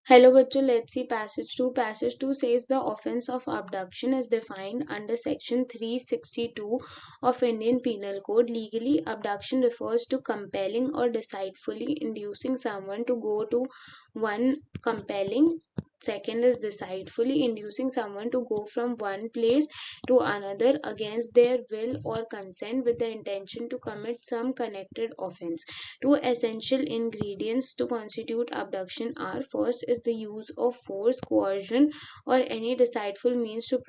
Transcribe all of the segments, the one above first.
Hello bachcho, let's see passage 2. Passage 2 says the offence of abduction is defined under section 362 of Indian Penal Code. Legally, abduction refers to compelling or deceitfully inducing someone to go to one compelling. Second is deceitfully inducing someone to go from one place to another against their will or consent with the intention to commit some connected offence. Two essential ingredients to constitute abduction are: first is the use of force, coercion, or any deceitful means to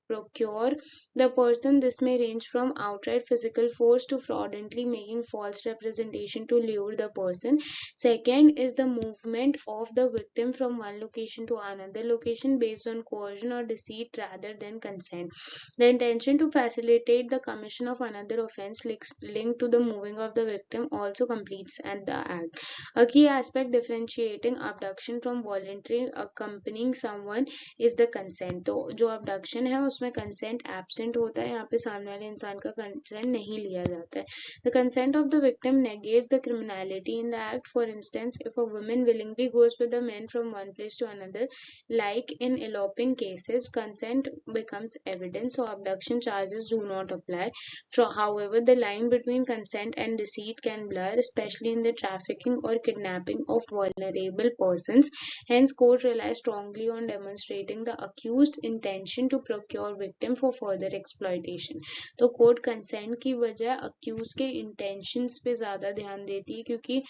procure the person. This may range from outright physical force to fraudulently making false representation to lure the person. Second is the movement of the victim from one location to another location based on coercion or deceit rather than consent. The intention to facilitate the commission of another offence linked to the moving of the victim also completes at the act. A key aspect differentiating abduction from voluntary accompanying someone is the consent. तो जो abduction है उसमें consent absent होता है, यहाँ पे सामने वाले इंसान का consent नहीं लिया जाता है. The consent of the victim negates the criminality in the act. For instance, if a woman willingly goes with a man from one place to another, like in eloping cases, consent becomes evidence, so abduction charges do not apply. However, the line between consent and deceit can blur, especially in the trafficking or kidnapping of vulnerable persons. Hence, court relies strongly on demonstrating the accused's intention to procure victim for further exploitation. तो court consent की बजाय accused के intentions पे ज्यादा ध्यान देती है, क्योंकि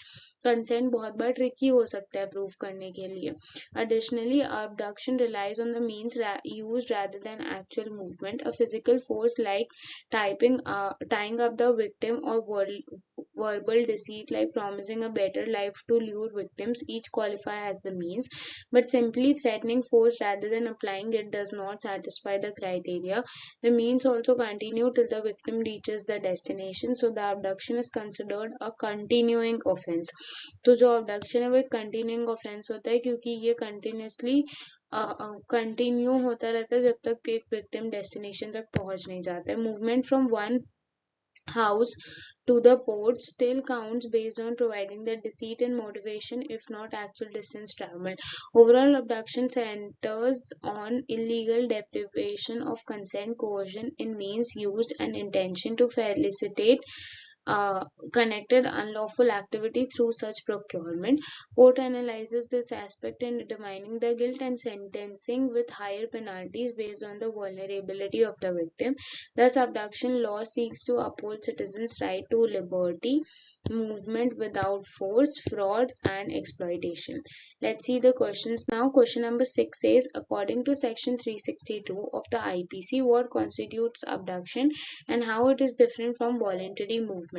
कंसेंट बहुत बार ट्रिकी हो सकता है प्रूव करने के लिए. Additionally, abduction relies on the means used rather than actual movement. A physical force like tying up the victim, or verbal deceit like promising a better life to lure victims, each qualify as the means. But simply threatening force rather than applying it does not satisfy the criteria. The means also continue till the victim reaches the destination, so the abduction is considered a continuing offense. तो जो abduction है वो एक continuing offense होता है, क्योंकि ये continuously continue होता रहता है जब तक एक विक्टिम डेस्टिनेशन तक पहुंच नहीं जाता है. Movement from one house to the port still counts based on providing the deceit and motivation, if not actual distance traveled. Overall, abduction centers on illegal deprivation of consent, coercion in means used, and intention to facilitate connected unlawful activity through such procurement. Court analyzes this aspect in determining the guilt and sentencing with higher penalties based on the vulnerability of the victim. Thus, abduction law seeks to uphold citizens' right to liberty, movement without force, fraud, and exploitation. Let's see the questions now. Question number 6 says, according to section 362 of the IPC, what constitutes abduction and how it is different from voluntary movement?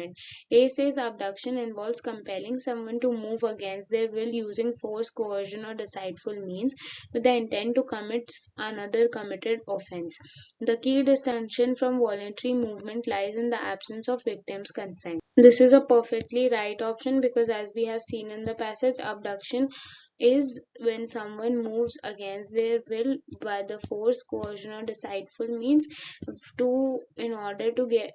A says abduction involves compelling someone to move against their will using force, coercion, or deceitful means with the intent to commit another committed offense. The key distinction from voluntary movement lies in the absence of victim's consent. This is a perfectly right option, because as we have seen in the passage, abduction is when someone moves against their will by the force, coercion, or deceitful means in order to get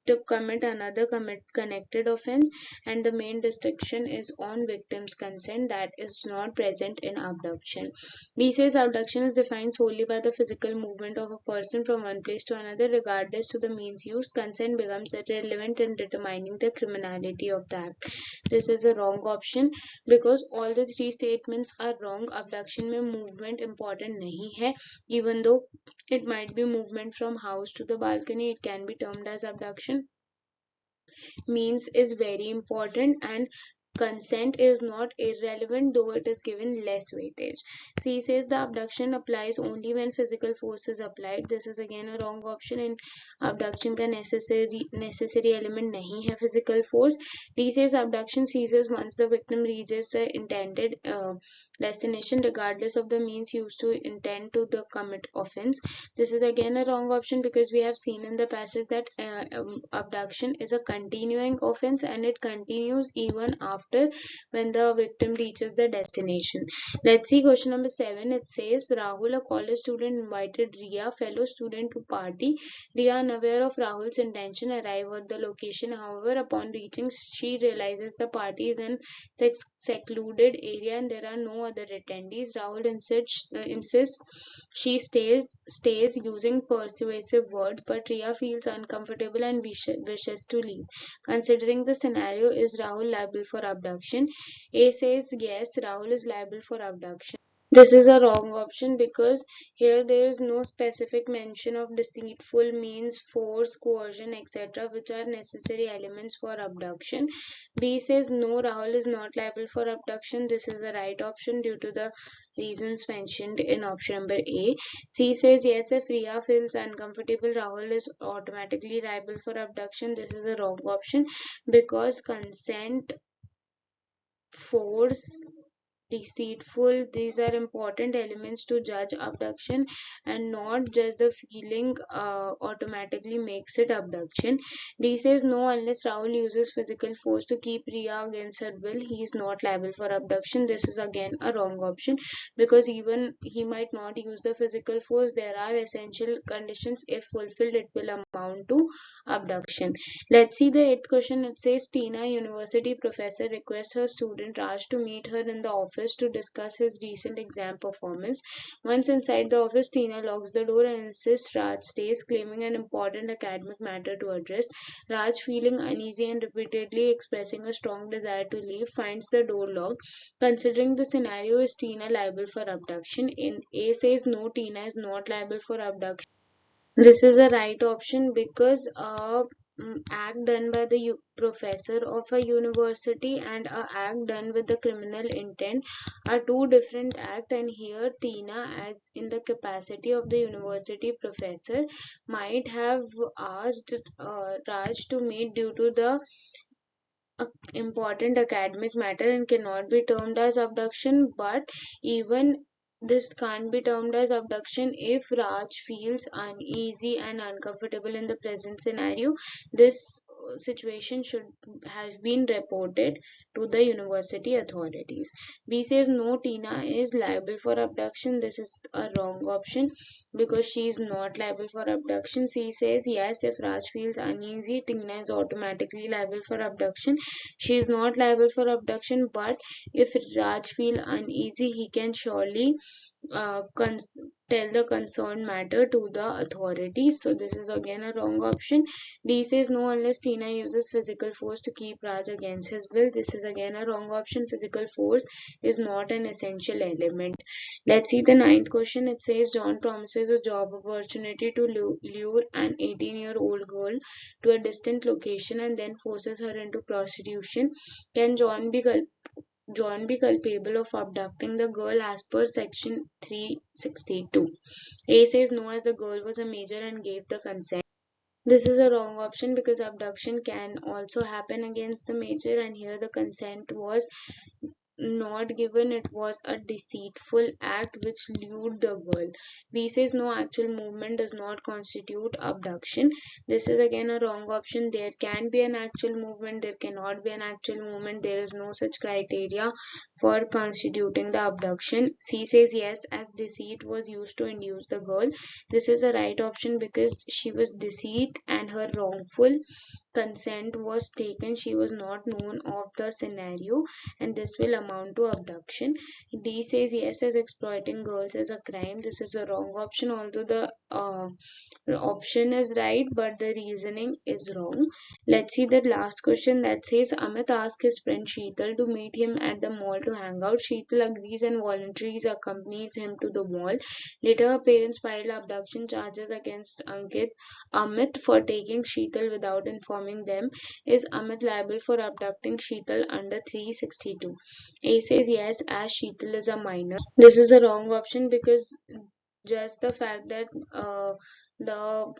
to commit another connected offense, and the main distinction is on victim's consent that is not present in abduction. B says abduction is defined solely by the physical movement of a person from one place to another regardless to the means used. Consent becomes irrelevant in determining the criminality of the act. This is a wrong option, because all the three statements are wrong. Abduction में movement important नहीं है, even though it might be movement from house to the balcony, it can be termed as abduction. Means is very important, and consent is not irrelevant, though it is given less weightage. C says the abduction applies only when physical force is applied. This is again a wrong option. In abduction का necessary element नहीं है physical force. D says abduction ceases once the victim reaches the intended destination regardless of the means used to intend to the commit offense. This is again a wrong option, because we have seen in the passage that abduction is a continuing offense and it continues even after after when the victim reaches the destination. Let's see question number 7. It says Rahul, a college student, invited Ria, fellow student, to party. Ria, unaware of Rahul's intention, arrive at the location. However, upon reaching, she realizes the party is in secluded area and there are no other attendees. Rahul insists she stays using persuasive words, but Ria feels uncomfortable and wishes to leave. Considering the scenario, is Rahul liable for abduction? A says yes, Rahul is liable for abduction. This is a wrong option because here there is no specific mention of deceitful means, force, coercion, etc., which are necessary elements for abduction. B says no, Rahul is not liable for abduction. This is the right option due to the reasons mentioned in option number A. C says yes, if Riya feels uncomfortable, Rahul is automatically liable for abduction. This is a wrong option because consent, force, deceitful, these are important elements to judge abduction, and not just the feeling automatically makes it abduction. D says no, unless Rahul uses physical force to keep Riya against her will, he is not liable for abduction. This is again a wrong option because even he might not use the physical force, there are essential conditions. If fulfilled, it will amount to abduction. Let's see the eighth question. It says Tina, university professor, requests her student Raj to meet her in the office to discuss his recent exam performance. Once inside the office, Tina locks the door and insists Raj stays, claiming an important academic matter to address. Raj, feeling uneasy and repeatedly expressing a strong desire to leave, finds the door locked. Considering the scenario, is Tina liable for abduction? In A says no, Tina is not liable for abduction. This is the right option because a act done by the professor of a university and a act done with the criminal intent are two different acts, and here Tina, as in the capacity of the university professor, might have asked Raj to meet due to the important academic matter and cannot be termed as abduction. But even this can't be termed as abduction if Raj feels uneasy and uncomfortable in the present scenario. This situation should have been reported to the university authorities. B says no, Tina is liable for abduction. This is a wrong option because she is not liable for abduction. C says yes, if Raj feels uneasy, Tina is automatically liable for abduction. She is not liable for abduction, but if Raj feels uneasy, he can surely uh, tell the concerned matter to the authorities. So this is again a wrong option. D says no, unless Tina uses physical force to keep Raj against his will. This is again a wrong option. Physical force is not an essential element. Let's see the ninth question. It says John promises a job opportunity to lure an 18-year-old girl to a distant location and then forces her into prostitution. Can John be culpable of abducting the girl as per section 362? A says no, as the girl was a major and gave the consent. This is a wrong option because abduction can also happen against the major, and here the consent was not given. It was a deceitful act which lured the girl. B says no, actual movement does not constitute abduction. This is again a wrong option. There can be an actual movement, there cannot be an actual movement. There is no such criteria for constituting the abduction. C says yes, as deceit was used to induce the girl. This is the right option because she was deceived and her wrongful consent was taken. She was not known of the scenario, and this will amount to abduction. D says yes, as exploiting girls is a crime. This is a wrong option, although the option is right, but the reasoning is wrong. Let's see the last question. That says Amit asks his friend Sheetal to meet him at the mall to hang out. Sheetal agrees and voluntarily accompanies him to the mall. Later, her parents file abduction charges against Amit for taking Sheetal without informing them. Is Amit liable for abducting Sheetal under 362? A says yes, as Sheetal is a minor. This is a wrong option because just the fact that the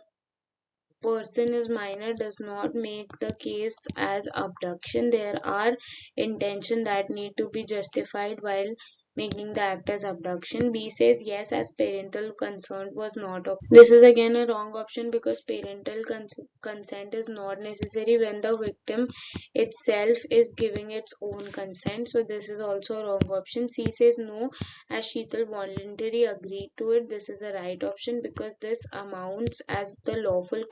person is minor does not make the case as abduction. There are intention that need to be justified while making the act as abduction. B says yes, as parental consent was not. This is again a wrong option because parental consent is not necessary when the victim itself is giving its own consent. So this is also a wrong option. C says no, as Sheetal voluntarily agreed to it. This is a right option because this amounts as the lawful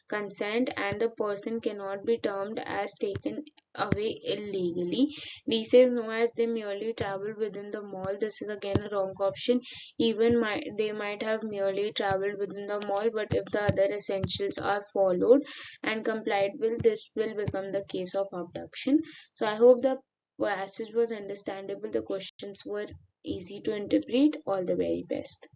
consent and the person cannot be termed as taken away illegally. D says no, as they merely traveled within the mall. This is again a wrong option. Even they might have merely traveled within the mall, but if the other essentials are followed and complied with, this will become the case of abduction. So I hope the passage was understandable. The questions were easy to interpret. All the very best.